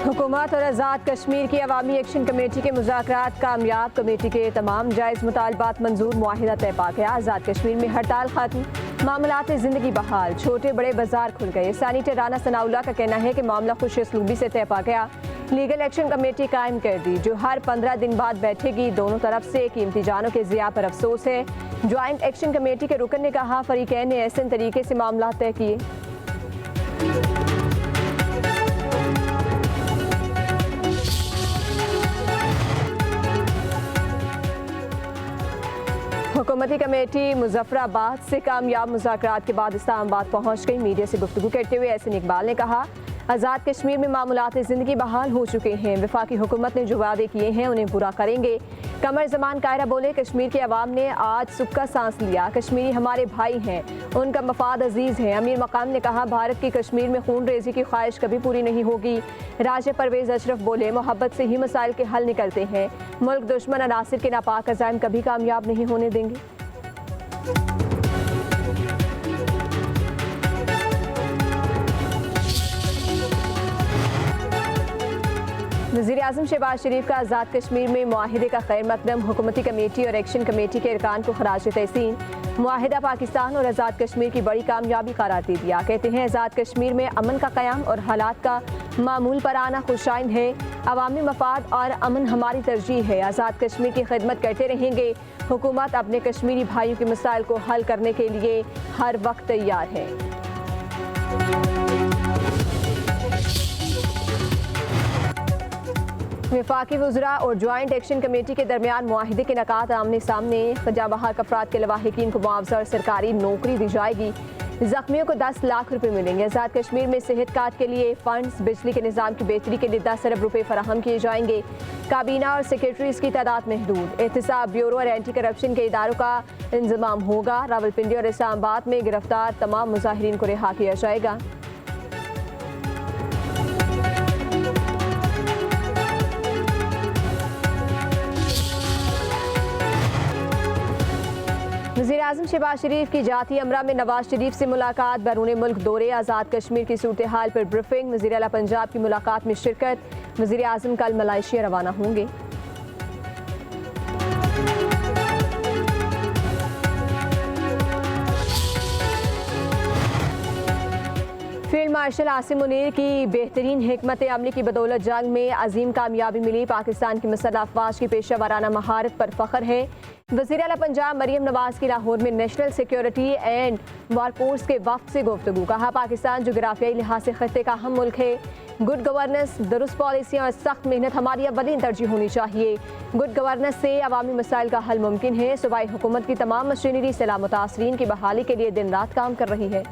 हुकूमत और आज़ाद कश्मीर की अवामी एक्शन कमेटी के मुज़ाकरात कामयाब। कमेटी के तमाम जायज़ मुतालबात मंजूर, मुआहिदा तय पा गया। आज़ाद कश्मीर में हड़ताल खत्म, मामलात ज़िंदगी बहाल, छोटे बड़े बाजार खुल गए। सेनेटर राना सनाउल्लाह का कहना है कि मामला खुश असलूबी से तय पा गया। लीगल एक्शन कमेटी कायम कर दी, जो हर 15 दिन बाद बैठेगी। दोनों तरफ से कीमती जानों के ज़िया पर अफसोस है। ज्वाइंट एक्शन कमेटी के रुकन ने कहा, फरीकैन ने ऐसे तरीके से मामला तय किए। हुकूमती कमेटी मुजफ्फराबाद से कामयाब मुज़ाकरात के बाद इस्लामाबाद पहुंच गई। मीडिया से गुफ्तगू करते हुए एहसन इकबाल ने कहा, आज़ाद कश्मीर में मामलात ज़िंदगी बहाल हो चुके हैं। वफाकी हुकूमत ने जो वादे किए हैं उन्हें पूरा करेंगे। कमर जमान कायरा बोले, कश्मीर के अवाम ने आज सुख का सांस लिया। कश्मीरी हमारे भाई हैं, उनका मफाद अजीज़ है। अमीर मकाम ने कहा, भारत की कश्मीर में खून रेजी की ख्वाहिश कभी पूरी नहीं होगी। राजा परवेज़ अशरफ बोले, मोहब्बत से ही मसाइल के हल निकलते हैं। मुल्क दुश्मन अनासिर के नापाक अज़ाइम कभी कामयाब नहीं होने देंगे। वज़ीर आज़म शहबाज शरीफ का आज़ाद कश्मीर में मुआहिदे का खैर मकदम। हुकूमती कमेटी और एक्शन कमेटी के अरकान को खराज तहसीन। मुआहिदा पाकिस्तान और आज़ाद कश्मीर की बड़ी कामयाबी करार दे दिया। कहते हैं, आज़ाद कश्मीर में अमन का क़याम और हालात का मामूल पर आना खुशाइन है। अवामी मफाद और अमन हमारी तरजीह है। आज़ाद कश्मीर की खिदमत करते रहेंगे। हुकूमत अपने कश्मीरी भाइयों के मसाइल को हल करने के लिए हर वक्त तैयार है। वफाकी वज़रा और ज्वाइंट एक्शन कमेटी के दरमियान मुआहिदे के नकात आमने सामने। खजा बहाक अफराद के लवाहिकीन को मुआवजा और सरकारी नौकरी दी जाएगी। जख्मियों को 10 लाख रुपए मिलेंगे। आज़ाद कश्मीर में सेहत कार्ड के लिए फंड्स, बिजली के निज़ाम की बेहतरी के लिए 10 अरब रुपए फराहम किए जाएंगे। काबीना और सेक्रेटरीज की तादाद महदूद। एहतिसाब ब्यूरो और एंटी करप्शन के इदारों का इंतजाम होगा। रावलपिंडी और इस्लामाबाद में गिरफ्तार तमाम मुजाहिरीन को रिहा किया जाएगा। वज़ीर आज़म शहबाज शरीफ की जाती अमरा में नवाज शरीफ से मुलाकात। बैरून मुल्क दौरे, आज़ाद कश्मीर की सूरत हाल पर ब्रीफिंग। वज़ीर आला पंजाब की मुलाकात में शिरकत। वज़ीर आज़म कल मलेशिया रवाना होंगे। फील्ड मार्शल आसिम मुनीर की बेहतरीन हिकमत अमली की बदौलत जंग में अजीम कामयाबी मिली। पाकिस्तान की मुसल्लह अफवाज की पेशा वाराना महारत पर फख्र है। वज़ीर आला पंजाब मरियम नवाज की लाहौर में नेशनल सिक्योरिटी एंड वारफोर्स के वफ्द से गुफ्तगू। कहा, पाकिस्तान जोग्राफियाई लिहाज से खत्ते का अहम मुल्क है। गुड गवर्नेंस, दुरुस्त पॉलिसियाँ और सख्त मेहनत हमारी अव्वलीन तरजीह होनी चाहिए। गुड गवर्नेंस से अवामी मसाइल का हल मुमकिन है। सूबाई हुकूमत की तमाम मशीनरी सैलाब मुतासरीन की बहाली के लिए दिन रात काम कर रही है।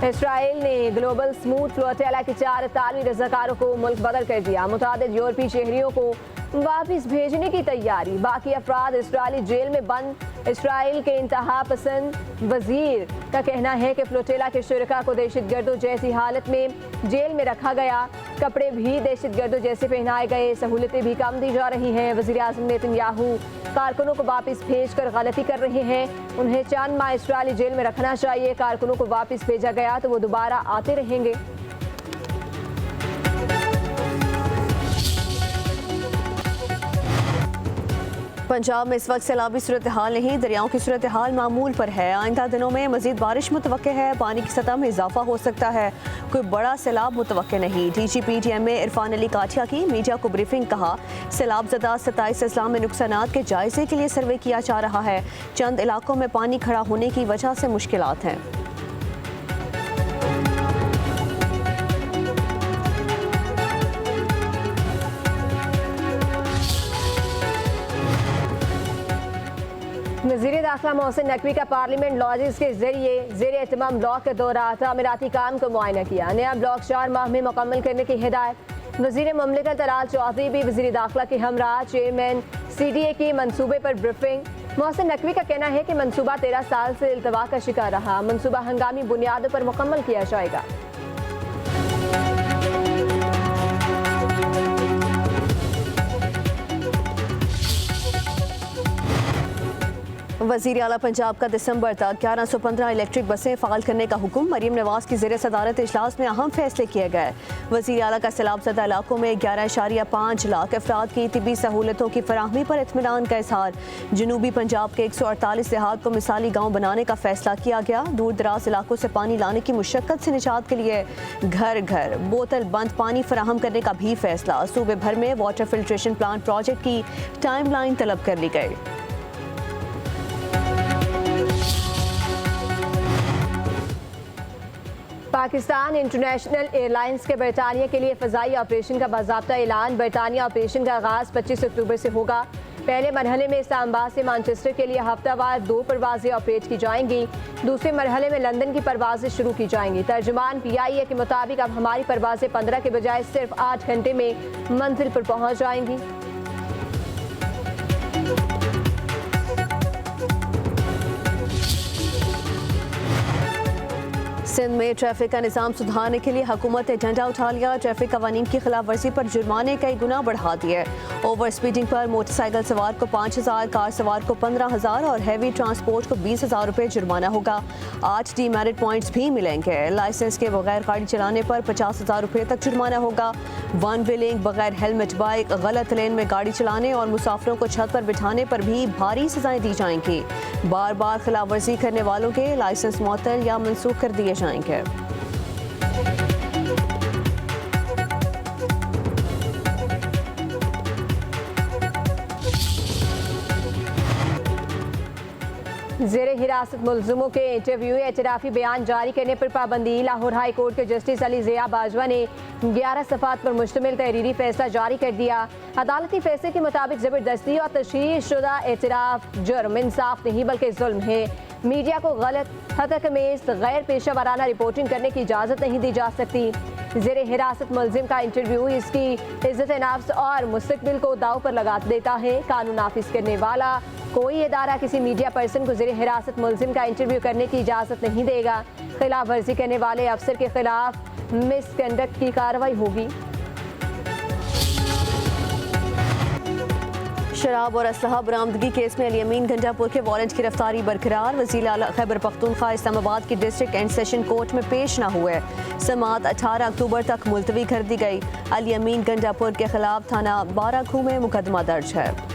इसराइल ने ग्लोबल स्मूथ फ्लोटेला के 4 इतालवी रज़ाकारों को मुल्क बदर कर दिया। मुतादिद यूरोपीय शहरियों को वापस भेजने की तैयारी। बाकी अफराद इसराइली जेल में बंद। इसराइल के इंतहा पसंद वजीर का कहना है कि फ्लोटेला के शुरका को दहशतगर्दों जैसी हालत में जेल में रखा गया। कपड़े भी दहशतगर्दों जैसे पहनाए गए। सहूलतें भी कम दी जा रही हैं। वज़ीर आज़म नेतन्याहू कारकुनों को वापस भेज कर गलती कर रहे हैं। उन्हें चंद माह इसराइली जेल में रखना चाहिए। कारकुनों को वापस भेजा गया तो वो दोबारा आते रहेंगे। पंजाब में इस वक्त सैलाबी सूरत हाल नहीं, दरियाओं की सूरत हाल मामूल पर है। आइंदा दिनों में मजीद बारिश मुतवक्के है। पानी की सतह में इजाफा हो सकता है। कोई बड़ा सैलाब मुतवक्के नहीं। DGPTM इरफान अली काठिया की मीडिया को ब्रीफिंग। कहा, सैलाब ज़दा 27 अजला में नुकसानात के जायजे के लिए सर्वे किया जा रहा है। चंद इलाकों में पानी खड़ा होने की वजह से मुश्किलात हैं। वज़ीर दाखिला मोहसिन नकवी का पार्लियामेंट लॉजिस के जरिए ज़ेर एहतमाम ब्लॉक के दौरा तामीराती काम को मुआयना किया। नया ब्लॉक 4 माह में मुकम्मल करने की हिदायत। वज़ीर ममलिकत तलाल चौधरी भी वज़ीर दाखिला के हमरा। चेयरमैन CDA की मनसूबे पर ब्रीफिंग। मोहसिन नकवी का कहना है कि मनसूबा 13 साल से इल्तवा का शिकार रहा। मनसूबा हंगामी बुनियादों पर मुकम्मल किया जाएगा। वज़ीर आला पंजाब का दिसंबर तक 1115 इलेक्ट्रिक बसें फ़ाल करने का हुक्म। मरीम नवाज की ज़ेर सदारत इजलास में अहम फैसले किए गए। वज़ीर आला का सैलाब ज़दा इलाकों में 11.5 लाख अफराद की तिबी सहूलतों की फराहमी पर इत्मीनान का इजहार। जनूबी पंजाब के 148 देहात को मिसाली गाँव बनाने का फैसला किया गया। दूर दराज इलाकों से पानी लाने की मुशक्कत से निजात के लिए घर घर बोतल बंद पानी फराहम करने का भी फैसला। सूबे भर में वाटर फिल्ट्रेशन प्लांट प्रोजेक्ट की टाइम लाइन तलब कर ली गई। पाकिस्तान इंटरनेशनल एयरलाइंस के बरतानिया के लिए फ़ज़ाई ऑपरेशन का बाज़ाब्ता ऐलान। बरतानिया ऑपरेशन का आगाज़ 25 अक्टूबर से होगा। पहले मरहले में इस्लामाबाद से मैनचेस्टर के लिए हफ्तावार 2 परवाज़ें ऑपरेट की जाएंगी। दूसरे मरहले में लंदन की परवाज़ें शुरू की जाएंगी। तर्जुमान PIA के मुताबिक अब हमारी परवाज़ें 15 के बजाय सिर्फ 8 घंटे में मंजिल पर पहुँच जाएंगी। सिंध में ट्रैफिक का निज़ाम सुधारने के लिए हुकूमत ने डंडा उठा लिया। ट्रैफिक कवानीन की खिलाफ वर्जी पर जुर्माने कई गुना बढ़ा दिए। ओवर स्पीडिंग पर मोटरसाइकिल सवार को 5,000, कार सवार को 15,000 और हैवी ट्रांसपोर्ट को 20,000 रुपये जुर्माना होगा। 8 डीमेरिट पॉइंट्स भी मिलेंगे। लाइसेंस के बगैर गाड़ी चलाने पर 50,000 रुपये तक जुर्माना होगा। वन व्हीलिंग, बगैर हेलमेट बाइक, गलत लेन में गाड़ी चलाने और मुसाफिरों को छत पर बिठाने पर भी भारी सजाएं दी जाएंगी। बार बार खिलाफ वर्जी करने वालों के लाइसेंस मुअत्तल या मनसूख कर दिए जाएंगे। ज़ेरे हिरासत मुलजिमों के इंटरव्यू एतराफ़ी बयान जारी करने पर पाबंदी। लाहौर हाई कोर्ट के जस्टिस अली ज़िया बाजवा ने 11 सफ़ात पर मुश्तमिल तहरीरी फैसला जारी कर दिया। अदालती फैसले के मुताबिक ज़बरदस्ती और तशहीह शुदा एतराफ़ जुर्म इंसाफ नहीं बल्कि जुल्म है। मीडिया को गलत, हतकमेज़, गैर पेशा वाराना रिपोर्टिंग करने की इजाज़त नहीं दी जा सकती। ज़ेरे हिरासत मुलजिम का इंटरव्यू इसकी इज़्ज़त नफ्स और मुस्तकबिल को दाव पर लगा देता है। कानून नाफिज करने वाला कोई इदारा किसी मीडिया पर्सन को ज़ेरे हिरासत मुलजिम का इंटरव्यू करने की इजाज़त नहीं देगा। खिलाफ वर्जी करने वाले अफसर के खिलाफ मिसकंडक्ट की कार्रवाई होगी। शराब और असलहा बरामदगी केस में अली अमीन गंडापुर के वारंट की गिरफ्तारी बरकरार। वज़ीर आला खैबर पख्तूनख्वा इस्लामाबाद की डिस्ट्रिक्ट एंड सेशन कोर्ट में पेश न हुए। समाअत 18 अक्टूबर तक मुलतवी कर दी गई। अली अमीन गंडापुर के खिलाफ थाना बाराखू में मुकदमा दर्ज है।